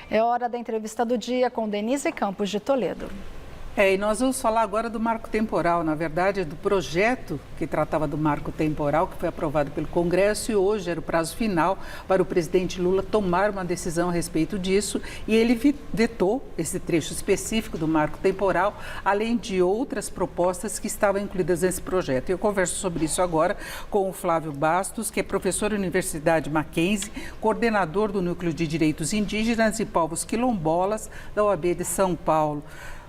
É hora da entrevista do dia com Denise Campos de Toledo. E nós vamos falar agora do marco temporal, na verdade, do projeto que tratava do marco temporal, que foi aprovado pelo Congresso, e hoje era o prazo final para o presidente Lula tomar uma decisão a respeito disso, e ele vetou esse trecho específico do marco temporal, além de outras propostas que estavam incluídas nesse projeto. Eu converso sobre isso agora com o Flávio Bastos, que é professor da Universidade Mackenzie, coordenador do Núcleo de Direitos Indígenas e Povos Quilombolas da OAB de São Paulo.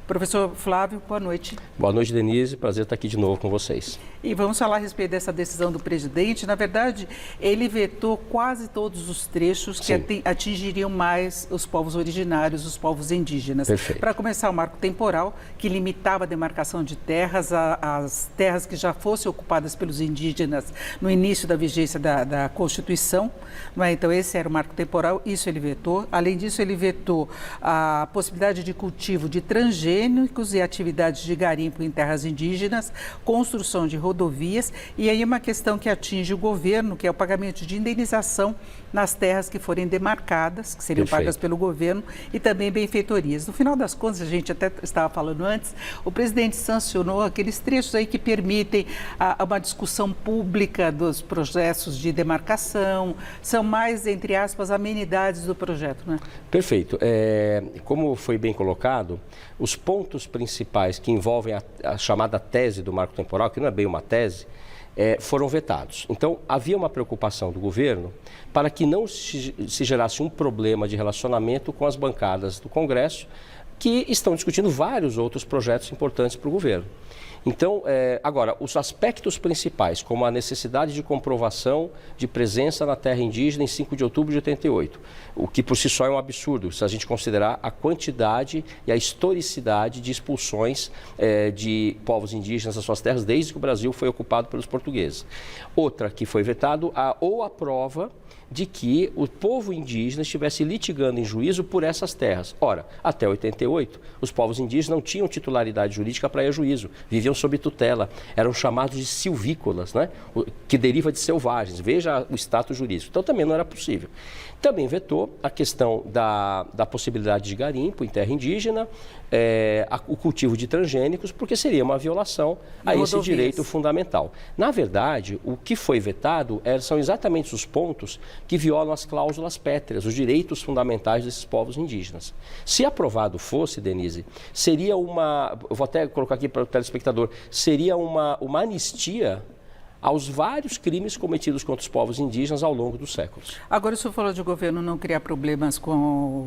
Professor Flávio, boa noite. Boa noite, Denise. Prazer estar aqui de novo com vocês. E vamos falar a respeito dessa decisão do presidente. Na verdade, ele vetou quase todos os trechos que atingiriam mais os povos originários, os povos indígenas. Perfeito. Para começar, o marco temporal, que limitava a demarcação de terras às terras que já fossem ocupadas pelos indígenas no início da vigência da Constituição. Não é? Então, esse era o marco temporal, isso ele vetou. Além disso, ele vetou a possibilidade de cultivo de transgênicos e atividades de garimpo em terras indígenas, construção de rodovias e aí uma questão que atinge o governo, que é o pagamento de indenização nas terras que forem demarcadas, que seriam pagas pelo governo, e também benfeitorias. No final das contas, a gente até estava falando antes, o presidente sancionou aqueles trechos aí que permitem uma discussão pública dos processos de demarcação, são mais, entre aspas, amenidades do projeto, né? Perfeito. Como foi bem colocado, os pontos principais que envolvem a chamada tese do marco temporal, que não é bem uma tese, foram vetados. Então, havia uma preocupação do governo para que não se gerasse um problema de relacionamento com as bancadas do Congresso, que estão discutindo vários outros projetos importantes para o governo. Então, agora, os aspectos principais, como a necessidade de comprovação de presença na terra indígena em 5 de outubro de 88, o que por si só é um absurdo, se a gente considerar a quantidade e a historicidade de expulsões de povos indígenas das suas terras desde que o Brasil foi ocupado pelos portugueses. Outra que foi vetado, ou a prova de que o povo indígena estivesse litigando em juízo por essas terras. Ora, até 88, os povos indígenas não tinham titularidade jurídica para ir a juízo, viviam sob tutela, eram chamados de silvícolas, né? Que deriva de selvagens, veja o status jurídico. Então também não era possível. Também vetou a questão da possibilidade de garimpo em terra indígena, o cultivo de transgênicos, porque seria uma violação a esse direito fundamental. Na verdade, o que foi vetado são exatamente os pontos que violam as cláusulas pétreas, os direitos fundamentais desses povos indígenas. Se aprovado fosse, Denise, seria eu vou até colocar aqui para o telespectador, seria uma anistia aos vários crimes cometidos contra os povos indígenas ao longo dos séculos. Agora, o senhor falou de o governo não criar problemas com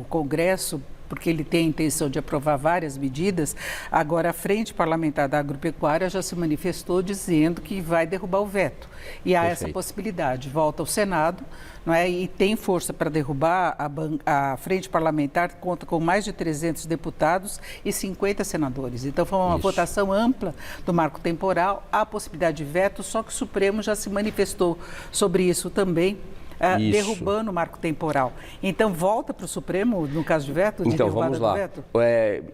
o Congresso, porque ele tem a intenção de aprovar várias medidas. Agora, a Frente Parlamentar da Agropecuária já se manifestou dizendo que vai derrubar o veto. E há essa possibilidade. Volta ao Senado, não é? E tem força para derrubar. A Frente Parlamentar conta com mais de 300 deputados e 50 senadores. Então, foi uma votação ampla do marco temporal. Há possibilidade de veto, só que o Supremo já se manifestou sobre isso também, derrubando o marco temporal. Então, volta para o Supremo, no caso de veto? Então, vamos lá.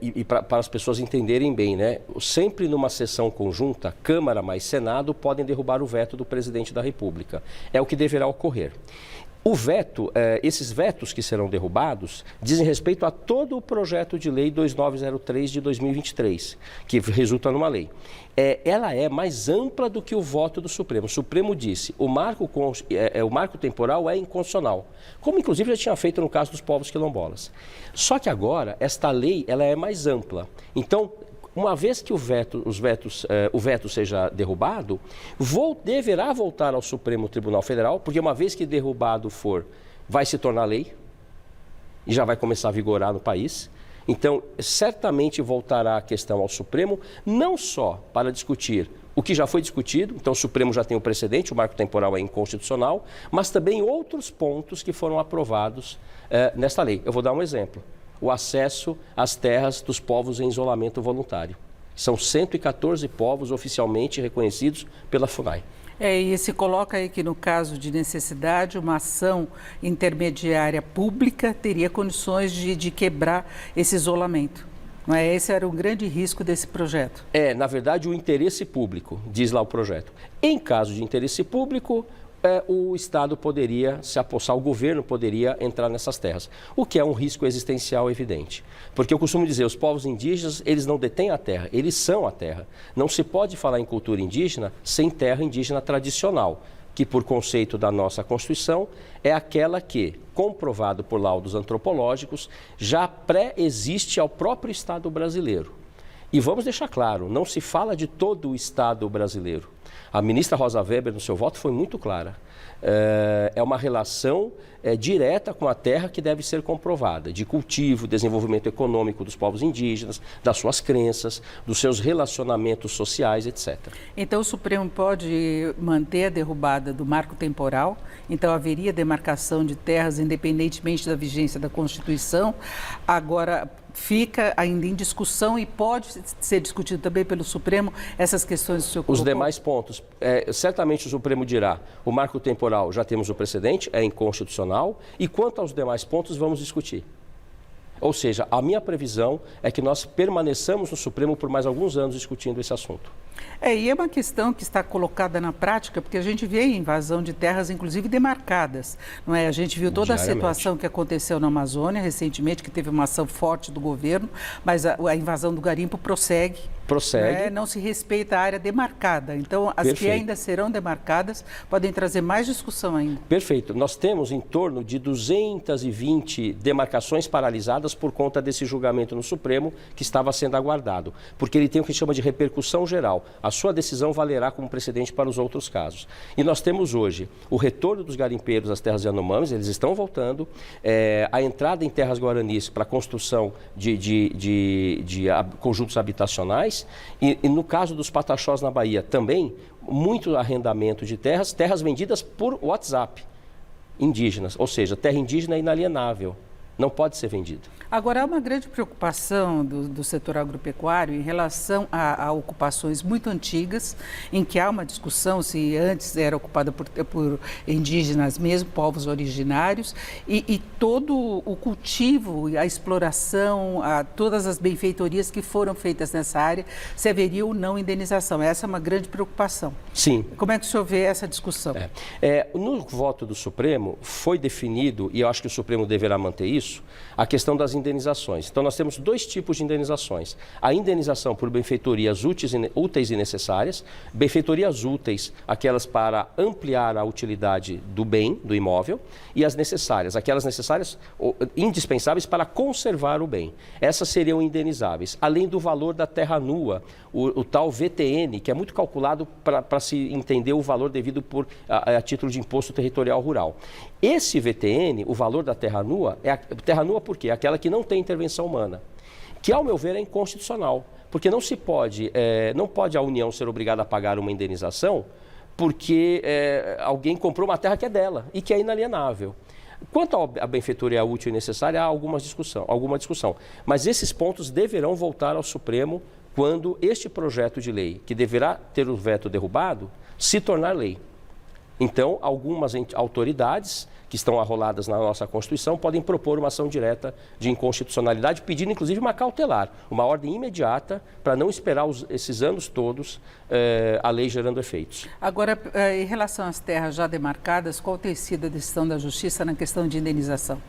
E para as pessoas entenderem bem, né? Sempre numa sessão conjunta, Câmara mais Senado podem derrubar o veto do presidente da República. É o que deverá ocorrer. O veto, esses vetos que serão derrubados, dizem respeito a todo o projeto de lei 2903 de 2023, que resulta numa lei. Ela é mais ampla do que o voto do Supremo. O Supremo disse o marco temporal é inconstitucional, como inclusive já tinha feito no caso dos povos quilombolas. Só que agora, esta lei ela é mais ampla. Então, uma vez que o veto seja derrubado, deverá voltar ao Supremo Tribunal Federal, porque uma vez que derrubado for, vai se tornar lei e já vai começar a vigorar no país. Então, certamente voltará a questão ao Supremo, não só para discutir o que já foi discutido, então o Supremo já tem o precedente, o marco temporal é inconstitucional, mas também outros pontos que foram aprovados nesta lei. Eu vou dar um exemplo. O acesso às terras dos povos em isolamento voluntário. São 114 povos oficialmente reconhecidos pela FUNAI. E se coloca aí que no caso de necessidade, uma ação intermediária pública teria condições de quebrar esse isolamento. Não é? Esse era o grande risco desse projeto. Na verdade, o interesse público, diz lá o projeto. Em caso de interesse público, o Estado poderia se apossar, o governo poderia entrar nessas terras, o que é um risco existencial evidente. Porque eu costumo dizer, os povos indígenas, eles não detêm a terra, eles são a terra. Não se pode falar em cultura indígena sem terra indígena tradicional, que por conceito da nossa Constituição é aquela que, comprovado por laudos antropológicos, já pré-existe ao próprio Estado brasileiro. E vamos deixar claro, não se fala de todo o Estado brasileiro. A ministra Rosa Weber, no seu voto, foi muito clara. É uma relação direta com a terra que deve ser comprovada, de cultivo, desenvolvimento econômico dos povos indígenas, das suas crenças, dos seus relacionamentos sociais, etc. Então, o Supremo pode manter a derrubada do marco temporal, então haveria demarcação de terras independentemente da vigência da Constituição. Agora, fica ainda em discussão e pode ser discutido também pelo Supremo essas questões que o senhor colocou? Os demais pontos, certamente o Supremo dirá, o marco temporal já temos o precedente, é inconstitucional, e quanto aos demais pontos vamos discutir. Ou seja, a minha previsão é que nós permaneçamos no Supremo por mais alguns anos discutindo esse assunto. E é uma questão que está colocada na prática, porque a gente vê invasão de terras, inclusive demarcadas, não é? A gente viu toda a situação que aconteceu na Amazônia recentemente, que teve uma ação forte do governo, mas a invasão do garimpo prossegue. Prossegue. Não se respeita a área demarcada. Então, as que ainda serão demarcadas podem trazer mais discussão ainda. Perfeito. Nós temos em torno de 220 demarcações paralisadas por conta desse julgamento no Supremo que estava sendo aguardado, porque ele tem o que chama de repercussão geral. A sua decisão valerá como precedente para os outros casos. E nós temos hoje o retorno dos garimpeiros às terras Yanomamis, eles estão voltando, a entrada em terras guaranis para a construção de conjuntos habitacionais, e no caso dos pataxós na Bahia também, muito arrendamento de terras vendidas por WhatsApp, indígenas, ou seja, terra indígena é inalienável, não pode ser vendida. Agora, há uma grande preocupação do setor agropecuário em relação a ocupações muito antigas, em que há uma discussão se antes era ocupada por indígenas mesmo, povos originários, e todo o cultivo, a exploração, todas as benfeitorias que foram feitas nessa área, se haveria ou não indenização. Essa é uma grande preocupação. Sim. Como é que o senhor vê essa discussão? No voto do Supremo foi definido, e eu acho que o Supremo deverá manter isso, a questão das indenizações. Então, nós temos dois tipos de indenizações. A indenização por benfeitorias úteis e necessárias, benfeitorias úteis, aquelas para ampliar a utilidade do bem, do imóvel, e as necessárias, aquelas necessárias indispensáveis para conservar o bem. Essas seriam indenizáveis, além do valor da terra nua, o tal VTN, que é muito calculado para se entender o valor devido a título de imposto territorial rural. Esse VTN, o valor da terra nua, terra nua por quê? Aquela que não tem intervenção humana, que ao meu ver é inconstitucional, porque não pode a União ser obrigada a pagar uma indenização porque alguém comprou uma terra que é dela e que é inalienável. Quanto à benfeitoria útil e necessária, há alguma discussão, mas esses pontos deverão voltar ao Supremo quando este projeto de lei, que deverá ter o veto derrubado, se tornar lei. Então, algumas autoridades que estão arroladas na nossa Constituição podem propor uma ação direta de inconstitucionalidade, pedindo inclusive uma cautelar, uma ordem imediata para não esperar esses anos todos a lei gerando efeitos. Agora, em relação às terras já demarcadas, qual tem sido a decisão da Justiça na questão de indenização?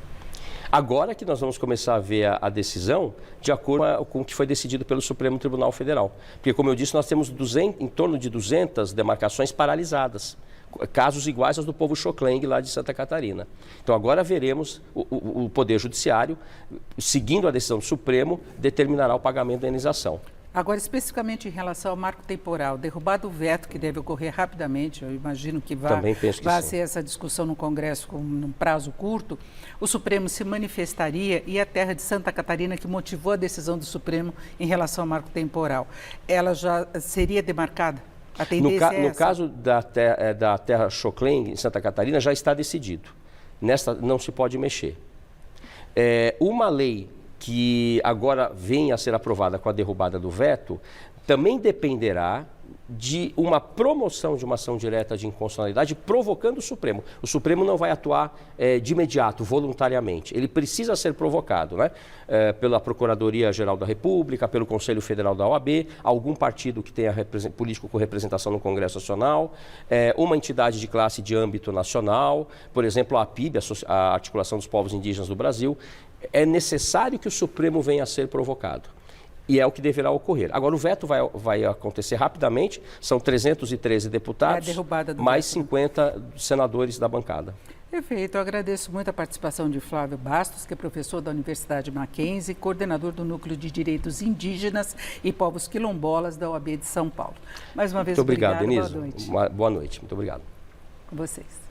Agora que nós vamos começar a ver a decisão de acordo com o que foi decidido pelo Supremo Tribunal Federal. Porque, como eu disse, nós temos em torno de 200 demarcações paralisadas. Casos iguais aos do povo Xoclengue lá de Santa Catarina. Então agora veremos o Poder Judiciário, seguindo a decisão do Supremo, determinará o pagamento da indenização. Agora, especificamente em relação ao marco temporal, derrubado o veto, que deve ocorrer rapidamente, eu imagino que vai ser essa discussão no Congresso num prazo curto, o Supremo se manifestaria e a terra de Santa Catarina, que motivou a decisão do Supremo em relação ao marco temporal, ela já seria demarcada? No caso da terra Xoclengue, em Santa Catarina, já está decidido. Nesta não se pode mexer. Uma lei que agora vem a ser aprovada com a derrubada do veto, também dependerá de uma promoção de uma ação direta de inconstitucionalidade provocando o Supremo. O Supremo não vai atuar de imediato, voluntariamente. Ele precisa ser provocado, né? Pela Procuradoria-Geral da República, pelo Conselho Federal da OAB, algum partido que tenha político com representação no Congresso Nacional, uma entidade de classe de âmbito nacional, por exemplo, a APIB, a Articulação dos Povos Indígenas do Brasil. É necessário que o Supremo venha a ser provocado. E é o que deverá ocorrer. Agora, o veto vai acontecer rapidamente, são 313 deputados, mais 50 senadores da bancada. Perfeito, eu agradeço muito a participação de Flávio Bastos, que é professor da Universidade Mackenzie, coordenador do Núcleo de Direitos Indígenas e Povos Quilombolas da OAB de São Paulo. Mais uma vez, muito obrigado, Denise. Boa noite. Boa noite, muito obrigado. Com vocês.